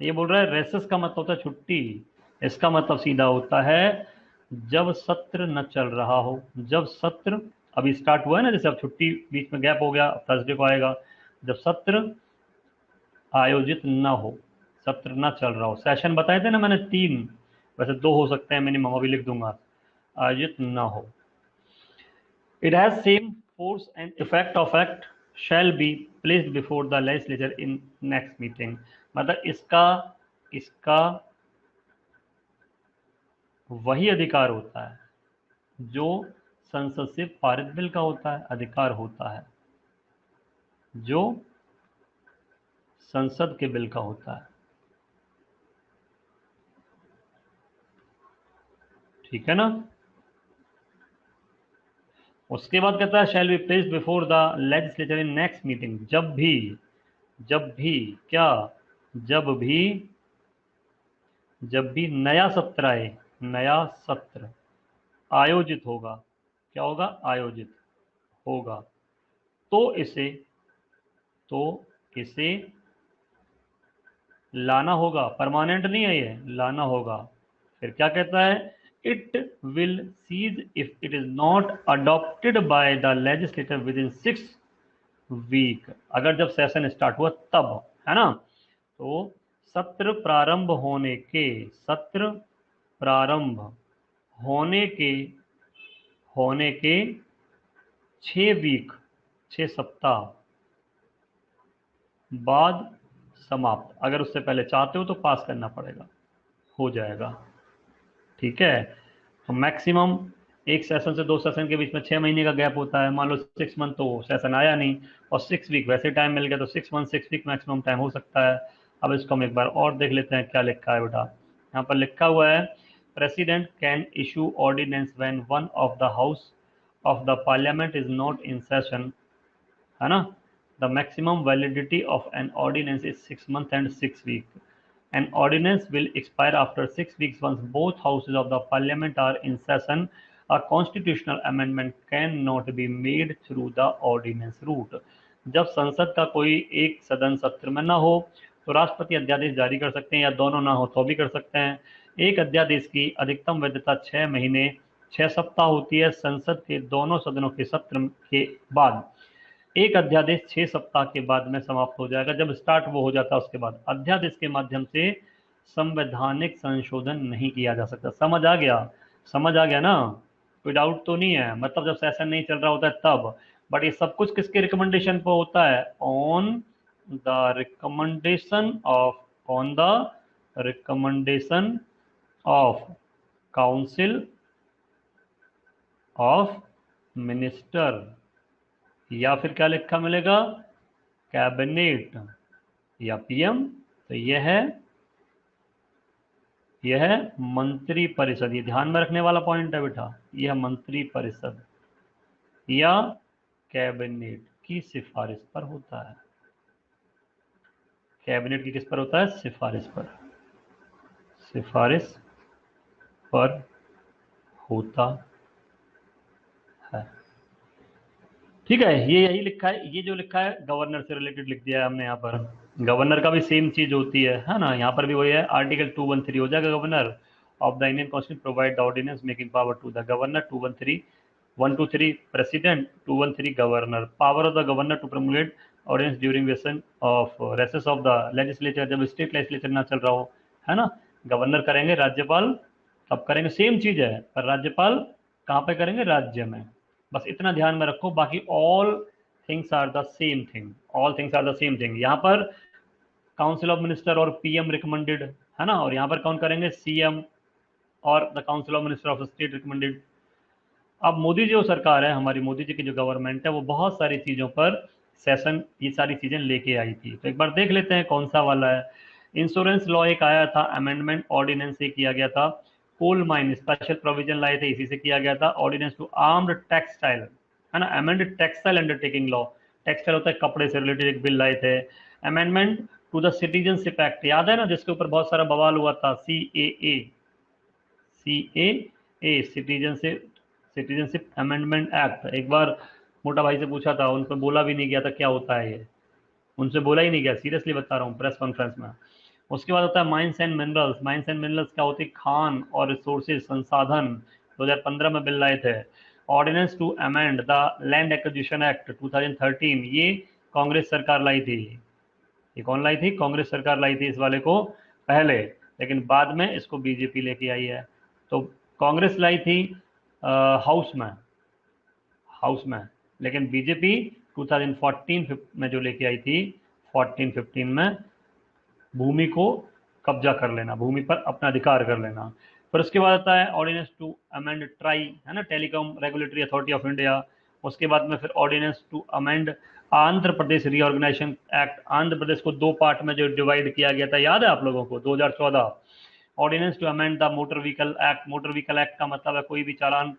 ये बोल रहा है रेसेस का मतलब होता है छुट्टी। इसका मतलब सीधा होता है जब सत्र न चल रहा हो। जब सत्र अभी स्टार्ट हुआ है ना, जैसे अब छुट्टी बीच में गैप हो गया, थर्सडे को आएगा। जब सत्र आयोजित न हो, सत्र न चल रहा हो। सेशन बताए थे ना मैंने तीन, वैसे दो हो सकते हैं मिनिमम, अभी लिख दूंगा। आयोजित न हो। It has same force and effect of act shall be placed before the legislature in next meeting। मतलब इसका इसका वही अधिकार होता है जो संसद से पारित बिल का होता है, अधिकार होता है जो संसद के बिल का होता है। ठीक है ना। उसके बाद कहता है shall be placed before the legislature in next meeting. जब भी क्या, जब भी जब भी नया सत्र आए, नया सत्र आयोजित होगा। क्या होगा? आयोजित होगा। तो इसे तो इसे लाना होगा। परमानेंट नहीं है ये, लाना होगा। फिर क्या कहता है? It will cease if it is not adopted by the legislator within 6 week. अगर जब सेशन स्टार्ट हुआ तब, है ना। तो सत्र प्रारंभ होने के, सत्र प्रारंभ होने के होने के 6 वीक, 6 सप्ताह बाद समाप्त। अगर उससे पहले चाहते हो तो पास करना पड़ेगा, हो जाएगा। ठीक है। तो मैक्सिमम एक सेशन से दो सेशन के बीच में 6 महीने का गैप होता है। मान लो 6 मंथ तो सेशन आया नहीं, और 6 वीक वैसे टाइम मिल गया, तो 6 मंथ 6 वीक मैक्सिमम टाइम हो सकता है। अब इसको हम एक बार और देख लेते हैं क्या लिखा है बेटा। यहाँ पर लिखा हुआ है president can issue ordinance when one of the house of the parliament is not in session, है ना। The maximum validity of an ordinance is 6 month and 6 week. An ordinance will expire after 6 weeks once both houses of the parliament are in session. A constitutional amendment cannot be made through the ordinance route। जब संसद का कोई एक सदन सत्र में न हो तो राष्ट्रपति अध्यादेश जारी कर सकते हैं, या दोनों ना हो तो भी कर सकते हैं। एक अध्यादेश की अधिकतम वैधता 6 महीने 6 सप्ताह होती है। संसद के दोनों सदनों के सत्र के बाद एक अध्यादेश 6 सप्ताह के बाद में समाप्त हो जाएगा। जब स्टार्ट वो हो जाता है उसके बाद अध्यादेश के माध्यम से संवैधानिक संशोधन नहीं किया जा सकता। समझ आ गया? समझ आ गया ना? कोई डाउट तो नहीं है? मतलब जब सेशन नहीं चल रहा होता है तब। बट ये सब कुछ किसके रिकमेंडेशन पर होता है? On the recommendation of council of minister, या फिर क्या लिखा मिलेगा? कैबिनेट या पीएम। तो यह मंत्री परिषद, ये ध्यान में रखने वाला पॉइंट है बेटा। यह मंत्री परिषद या कैबिनेट की सिफारिश पर होता है। कैबिनेट की किस पर होता है? सिफारिश पर, सिफारिश पर होता है। ठीक है। ये यही लिखा है, ये जो लिखा है गवर्नर से रिलेटेड लिख दिया है हमने यहाँ पर। गवर्नर का भी सेम चीज होती है ना। यहाँ पर भी वही है, आर्टिकल 213 हो जाएगा। Governor of the Indian constitution provide the ordinance making power to the governor. 213 123 president, 213 governor. Power of the governor to promulgate ordinance during session of recess of the legislature, जब स्टेट लेजिस्लेचर ना चल रहा हो, है ना। Governor करेंगे, राज्यपाल कब करेंगे? सेम चीज है, पर राज्यपाल कहाँ पे करेंगे? राज्य में। बस इतना ध्यान में रखो, बाकी all things are the same thing. All things are the same thing. यहाँ पर काउंसिल ऑफ मिनिस्टर और पीएम रिकमेंडेड, है ना। और यहाँ पर कौन करेंगे? सीएम और the council of minister of state recommended. अब मोदी जी जो सरकार है, हमारी मोदी जी की जो गवर्नमेंट है, वो बहुत सारी चीज़ों पर सेशन ये सारी चीज़ें लेके आई थी। तो एक बार देख लेते हैं कौन सा वाला है। इंश्योरेंस लॉ एक आया था, अमेंडमेंट ऑर्डिनेंस से किया गया था। कोल माइन स्पेशल प्रोविजन लाए थे, इसी से किया गया था। ऑर्डिनेंस टू आर्म्ड टेक्सटाइल, है ना। Amended textile undertaking law, textile होता है कपड़े से रिलेटेड, एक बिल लाए थे। Amendment to the citizenship act, याद है ना, जिसके ऊपर बहुत सारा बवाल हुआ था। सी ए सिटीजनशिप सिटीजनशिप अमेंडमेंट एक्ट। एक बार मोटा भाई से पूछा था, उन पर बोला भी नहीं गया था क्या होता है ये, उनसे बोला ही नहीं गया। सीरियसली बता रहा हूँ, प्रेस कॉन्फ्रेंस में। उसके बाद होता है mines and minerals. Mines and minerals क्या होती है? खान और रिसोर्सेज, संसाधन। 2015 में बिल लाए थे। Ordinance to amend the land acquisition act 2013, ये कांग्रेस सरकार लाई थी। ये कौन लाई थी? कांग्रेस सरकार लाई थी इस वाले को पहले, लेकिन बाद में इसको बीजेपी लेके आई है। तो कांग्रेस लाई थी हाउस में, हाउस में, लेकिन बीजेपी 2014 में जो लेके आई थी, 14-15 में, भूमि को कब्जा कर लेना, भूमि पर अपना अधिकार कर लेना। फिर उसके बाद आता है ऑर्डिनेंस टू अमेंड ट्राई, है ना, telecom regulatory authority of India. उसके बाद में फिर ordinance to amend Andhra Pradesh reorganisation act. Andhra Pradesh को दो पार्ट में जो डिवाइड किया गया था, याद है आप लोगों को? 2014। Ordinance to amend the motor vehicle act. Motor vehicle act का मतलब है कोई भी चालान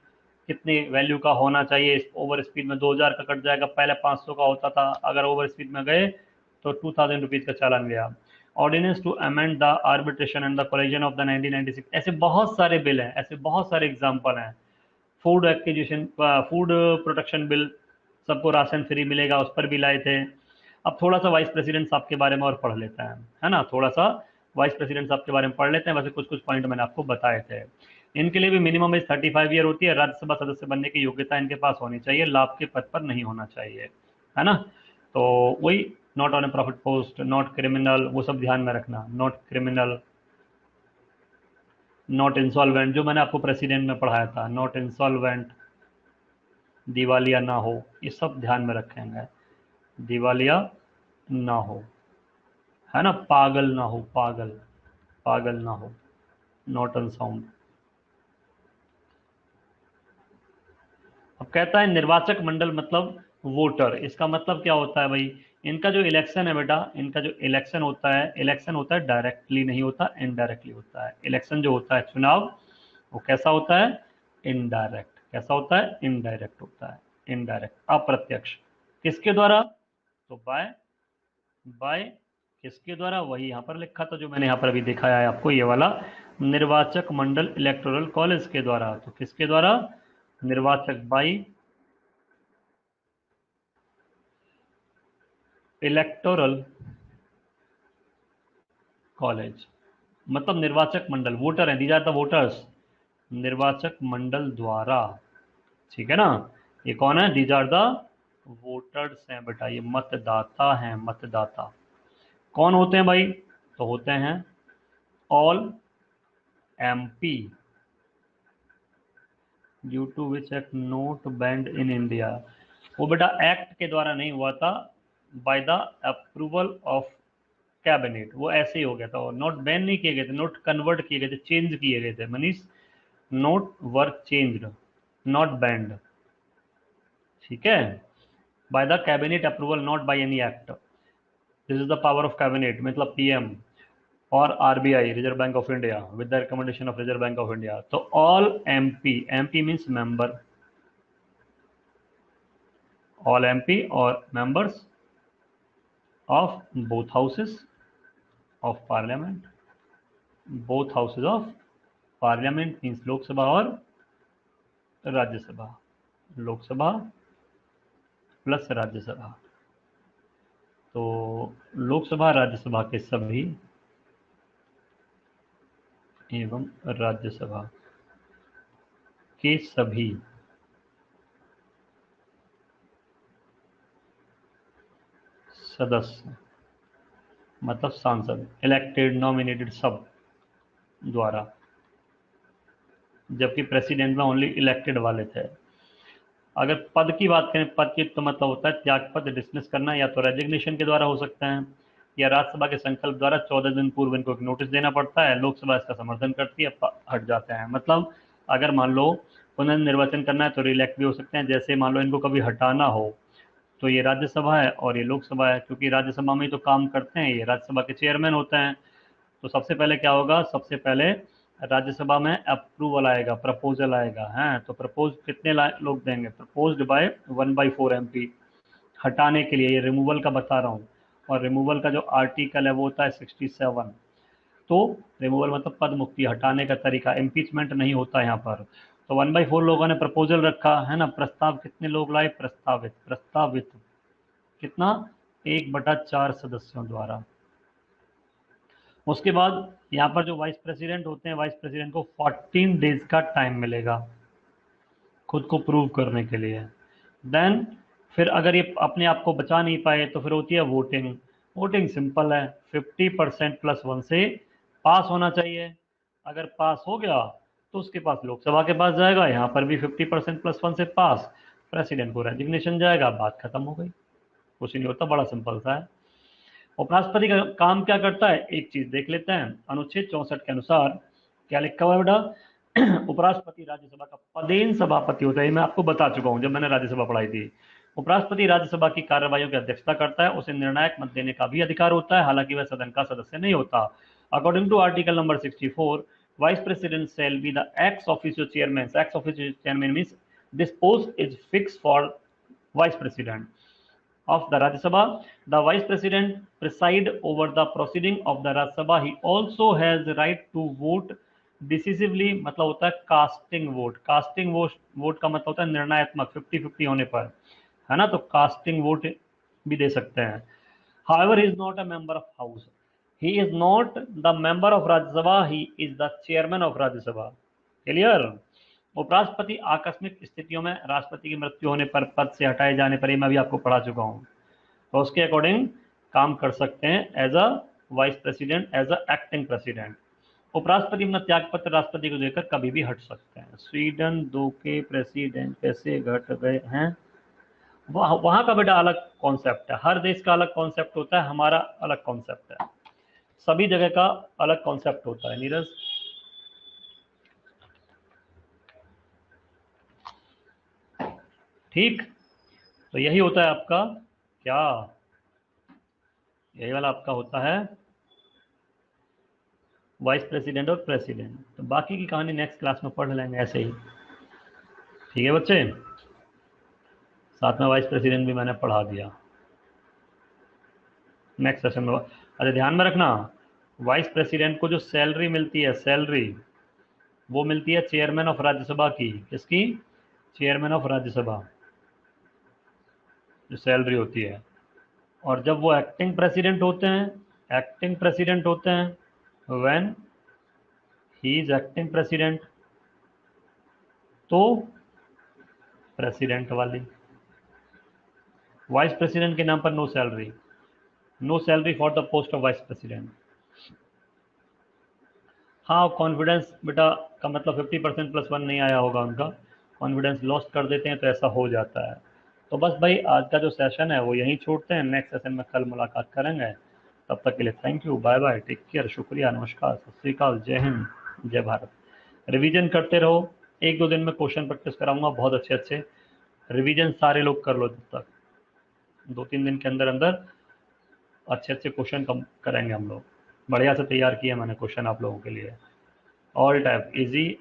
कितनी वैल्यू का होना चाहिए। ओवर स्पीड में 2000 का कट जाएगा, पहले 500 का होता था, अगर ओवर स्पीड में गए तो 2000 रुपीज का चालान गया। Ordinance to amend the arbitration and the collision of the 1996। ऐसे बहुत सारे बिल हैं, ऐसे बहुत सारे एग्जाम्पल हैं। Food acquisition, food protection bill, सबको राशन फ्री मिलेगा, उस पर भी लाए थे। अब थोड़ा सा वाइस प्रेसिडेंट साहब के बारे में और पढ़ लेते हैं, है ना, थोड़ा सा वाइस प्रेसिडेंट साहब के बारे में पढ़ लेते हैं। वैसे कुछ कुछ पॉइंट मैंने आपको बताए थे। इनके लिए भी मिनिमम एज 35 ईयर होती है। राज्यसभा सदस्य बनने की योग्यता इनके पास होनी चाहिए, लाभ के पद पर नहीं होना चाहिए, है ना। तो वही, not on A profit post, not criminal, वो सब ध्यान में रखना। नॉट क्रिमिनल, नॉट इंसॉल्वेंट, जो मैंने आपको प्रेसिडेंट में पढ़ाया था, नॉट इंसॉल्वेंट, दिवालिया ना हो, ये सब ध्यान में रखेंगे। दिवालिया ना हो, है ना, पागल ना हो, पागल, पागल ना हो, नॉट अनसाउंड। अब कहता है निर्वाचक मंडल मतलब वोटर। इसका मतलब क्या होता है भाई? इनका जो इलेक्शन है बेटा, इनका जो इलेक्शन होता है, इलेक्शन होता है डायरेक्टली नहीं होता, इनडायरेक्टली होता है। इलेक्शन जो होता है, चुनाव, वो कैसा होता है? इनडायरेक्ट। कैसा होता है? इनडायरेक्ट होता है, इनडायरेक्ट, अप्रत्यक्ष। किसके द्वारा? तो बाय, बाय किसके द्वारा? वही यहाँ पर लिखा था जो मैंने यहाँ पर अभी दिखाया है आपको, ये वाला, निर्वाचक मंडल इलेक्टोरल कॉलेज के द्वारा। तो किसके द्वारा? निर्वाचक, बाई इलेक्टोरल कॉलेज, मतलब निर्वाचक मंडल, वोटर है, दीज आर द वोटर्स, निर्वाचक मंडल द्वारा, ठीक है ना। ये कौन है? दीज आर द वोटर्स हैं बेटा, ये मतदाता हैं, मतदाता। कौन होते हैं भाई? तो होते हैं all MP due to which act note banned in India. वो बेटा एक्ट के द्वारा नहीं हुआ था, by the approval of cabinet. वो ऐसे ही हो गया था, नोट बैन नहीं किए गए थे, नोट कन्वर्ट किए गए थे, चेंज किए गए थे Manish, note were changed, not banned, ठीक है, by the cabinet approval, not by any act. This is the power of cabinet, मतलब पीएम और RBI, reserve bank of India, with the recommendation of reserve bank of India. तो all MP, MP means member, all MP और members of both houses of parliament, both houses of parliament means Lok Sabha और Rajya Sabha, Lok Sabha plus Rajya Sabha. तो लोकसभा राज्यसभा के सभी एवं राज्यसभा के सभी सदस्य, मतलब सांसद, इलेक्टेड, नॉमिनेटेड, सब द्वारा, जबकि प्रेसिडेंट में ओनली इलेक्टेड वाले थे। अगर पद की बात करें, पद की तो मतलब होता है त्याग पद, डिसमिस करना, या तो रेजिग्नेशन के द्वारा हो सकता है, या राज्यसभा के संकल्प द्वारा 14 दिन पूर्व इनको एक नोटिस देना पड़ता है, लोकसभा इसका समर्थन करती है, हट जाते हैं। मतलब अगर मान लो पुनर्निर्वाचन करना है तो रिइलेक्ट भी हो सकते हैं। जैसे मान लो इनको कभी हटाना हो तो ये राज्यसभा है और ये लोकसभा है, क्योंकि राज्यसभा में ही तो काम करते हैं, ये राज्यसभा के चेयरमैन होते हैं। तो सबसे पहले क्या होगा? सबसे पहले राज्यसभा में अप्रूवल आएगा, प्रपोजल आएगा, है, तो प्रपोज कितने लोग देंगे? प्रपोज्ड बाय 1/4 एमपी, हटाने के लिए, ये रिमूवल का बता रहा हूँ। और रिमूवल का जो आर्टिकल है वो होता है 67। तो रिमूवल मतलब पद मुक्ति, हटाने का तरीका, इम्पीचमेंट नहीं होता यहाँ पर। तो 1/4 लोगों ने प्रपोजल रखा है ना। प्रस्ताव कितने लोग लाए? प्रस्तावित, प्रस्तावित कितना? 1/4 सदस्यों द्वारा। उसके बाद यहाँ पर जो वाइस प्रेसिडेंट होते हैं, वाइस प्रेसिडेंट को 14 डेज का टाइम मिलेगा खुद को प्रूव करने के लिए। देन फिर अगर ये अपने आप को बचा नहीं पाए तो फिर होती है वोटिंग। वोटिंग सिंपल है, 50% प्लस 1 से पास होना चाहिए। अगर पास हो गया तो उसके पास लोकसभा के पास जाएगा, यहाँ पर भी 50% प्लस 1 से पास, प्रेसिडेंट को रेजिग्नेशन जाएगा, बात खत्म हो गई। कुछ नहीं होता, बड़ा सिंपल सा है। उपराष्ट्रपति का काम क्या करता है, एक चीज देख लेते हैं। अनुच्छेद 64 के अनुसार क्या लिखा हुआ है बेटा, उपराष्ट्रपति राज्यसभा का पदेन सभापति होता है। मैं आपको बता चुका हूं जब मैंने राज्यसभा पढ़ाई थी। उपराष्ट्रपति राज्यसभा की कार्यवाहियों की अध्यक्षता करता है, उसे निर्णायक मत देने का भी अधिकार होता है, हालांकि वह सदन का सदस्य नहीं होता। According to article number 64, vice president shall be the ex officio chairman. Ex officio chairman means this post is fix for vice president of the Rajya Sabha. The Vice President preside over the proceeding of the Rajya Sabha. He also has the right to vote decisively, मतलब होता है casting vote. Casting vote का मतलब होता है निर्णयात्मक, 50-50 होने पर, है ना, तो कास्टिंग वोट भी दे सकते हैं। However, he is not a member of House. He is not the member of Rajya Sabha. He is the chairman of Rajya Sabha. Clear? उपराष्ट्रपति आकस्मिक स्थितियों में राष्ट्रपति की मृत्यु होने पर, पद से हटाए जाने पर, ये मैं भी आपको पढ़ा चुका हूं, तो उसके अकॉर्डिंग काम कर सकते हैं as a vice president, as a acting president. उपराष्ट्रपति अपना त्याग पत्र राष्ट्रपति को देकर कभी भी हट सकते हैं। स्वीडन 2 के प्रेसिडेंट कैसे घट गए हैं, वहां का बेटा अलग कॉन्सेप्ट है, हर देश का अलग कॉन्सेप्ट होता है, हमारा अलग कॉन्सेप्ट है, सभी जगह का अलग कॉन्सेप्ट होता है। नीरज, ठीक, तो यही होता है आपका क्या, यही वाला आपका होता है वाइस प्रेसिडेंट और प्रेसिडेंट। तो बाकी की कहानी नेक्स्ट क्लास में पढ़ लेंगे ऐसे ही, ठीक है बच्चे। साथ में वाइस प्रेसिडेंट भी मैंने पढ़ा दिया, नेक्स्ट सेशन में। अच्छा ध्यान में रखना, वाइस प्रेसिडेंट को जो सैलरी मिलती है, सैलरी वो मिलती है चेयरमैन ऑफ राज्यसभा की। किसकी? चेयरमैन ऑफ राज्यसभा, जो सैलरी होती है। और जब वो एक्टिंग प्रेसिडेंट होते हैं, एक्टिंग प्रेसिडेंट होते हैं, when he is acting president, तो प्रेसिडेंट वाली। वाइस प्रेसिडेंट के नाम पर no salary, no salary for the post of vice president. हाँ, कॉन्फिडेंस बेटा का मतलब 50% प्लस 1 नहीं आया होगा उनका, कॉन्फिडेंस लॉस्ट कर देते हैं तो ऐसा हो जाता है। तो बस भाई आज का जो सेशन है वो यहीं छोड़ते हैं, नेक्स्ट सेशन में कल मुलाकात करेंगे। तब तक के लिए thank you, bye bye, take care, शुक्रिया, नमस्कार, सत श्री अकाल, जय हिंद, जय भारत। रिवीजन करते रहो, 1-2 दिन में क्वेश्चन प्रैक्टिस कराऊंगा बहुत अच्छे अच्छे, रिवीजन सारे लोग कर लो, तब तक 2-3 दिन के अंदर अंदर अच्छे अच्छे क्वेश्चन करेंगे हम लोग। बढ़िया से तैयार किए मैंने क्वेश्चन आप लोगों के लिए, ऑल टाइप इजी